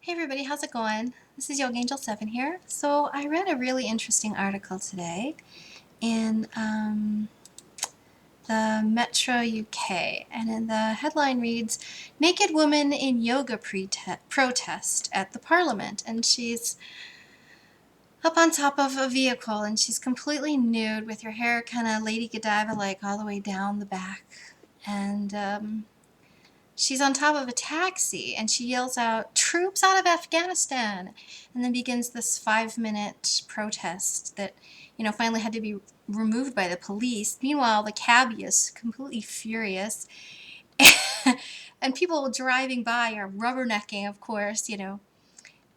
Hey everybody, how's it going? This is Yoga Angel 7 here. So I read a really interesting article today in the Metro UK, and in the headline reads, Naked Woman in Yoga Protest at the Parliament. And she's up on top of a vehicle and she's completely nude with her hair kind of Lady Godiva like all the way down the back. And she's on top of a taxi and she yells out, "Troops out of Afghanistan!" And then begins this 5-minute protest that, finally had to be removed by the police. Meanwhile, the cabbie is completely furious. And people driving by are rubbernecking, of course.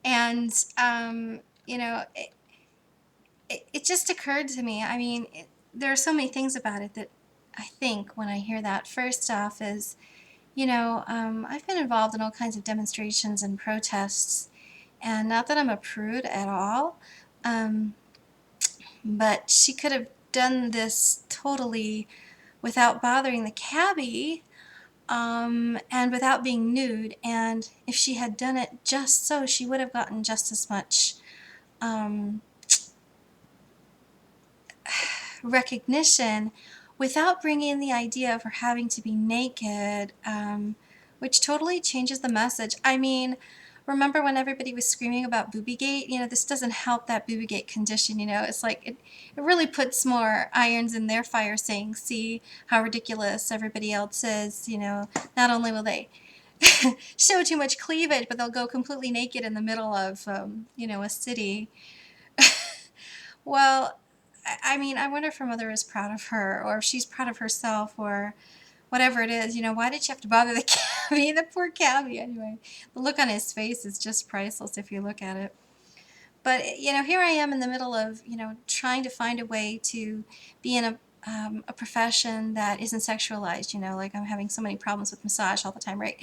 And, you know, it, it just occurred to me. I mean, there are so many things about it that I think when I hear that. First off is, I've been involved in all kinds of demonstrations and protests, and not that I'm a prude at all, um, but she could have done this totally without bothering the cabbie, and without being nude, and if she had done it just so, she would have gotten just as much um, recognition without bringing in the idea of her having to be naked, which totally changes the message. I mean, remember when everybody was screaming about Boobygate? This doesn't help that Boobygate condition. It's like it really puts more irons in their fire, saying, see how ridiculous everybody else is. Not only will they show too much cleavage, but they'll go completely naked in the middle of, a city. Well, I mean, I wonder if her mother is proud of her, or if she's proud of herself, or whatever it is. Why did she have to bother the cabbie? The poor cabbie, anyway. The look on his face is just priceless if you look at it. But, here I am in the middle of, trying to find a way to be in a profession that isn't sexualized, like I'm having so many problems with massage all the time, right?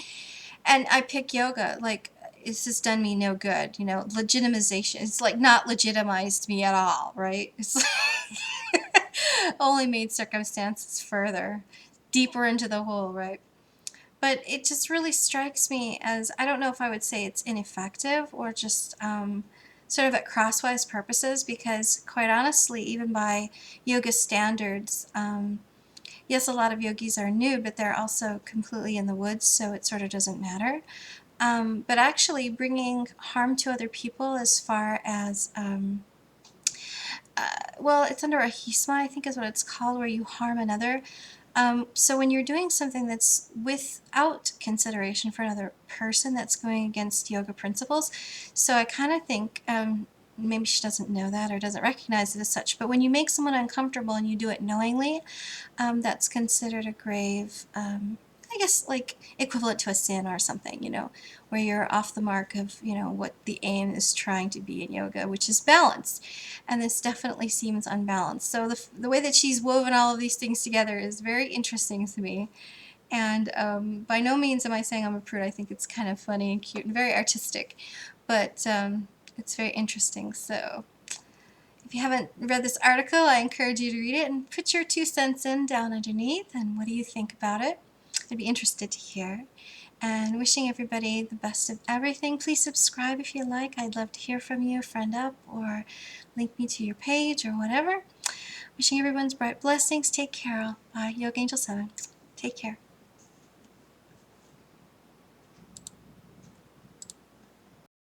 And I pick yoga, like, it's just done me no good, legitimization. It's like not legitimized me at all, right? It's like only made circumstances further, deeper into the hole, right? But it just really strikes me as, I don't know if I would say it's ineffective or just sort of at crosswise purposes, because quite honestly, even by yoga standards, yes, a lot of yogis are nude, but they're also completely in the woods, so it sort of doesn't matter. But actually bringing harm to other people as far as, well, it's under ahisma, I think is what it's called, where you harm another. So when you're doing something that's without consideration for another person, that's going against yoga principles. So I kind of think, maybe she doesn't know that or doesn't recognize it as such, but when you make someone uncomfortable and you do it knowingly, that's considered a grave, I guess, like equivalent to a sin or something, where you're off the mark of, what the aim is trying to be in yoga, which is balance. And this definitely seems unbalanced. So the way that she's woven all of these things together is very interesting to me. And by no means am I saying I'm a prude. I think it's kind of funny and cute and very artistic. But it's very interesting. So if you haven't read this article, I encourage you to read it and put your 2 cents in down underneath. And what do you think about it? I'd be interested to hear. And wishing everybody the best of everything. Please subscribe if you like. I'd love to hear from you. Friend up or link me to your page or whatever. Wishing everyone's bright blessings. Take care all. Bye. Yoga Angel 7. Take care.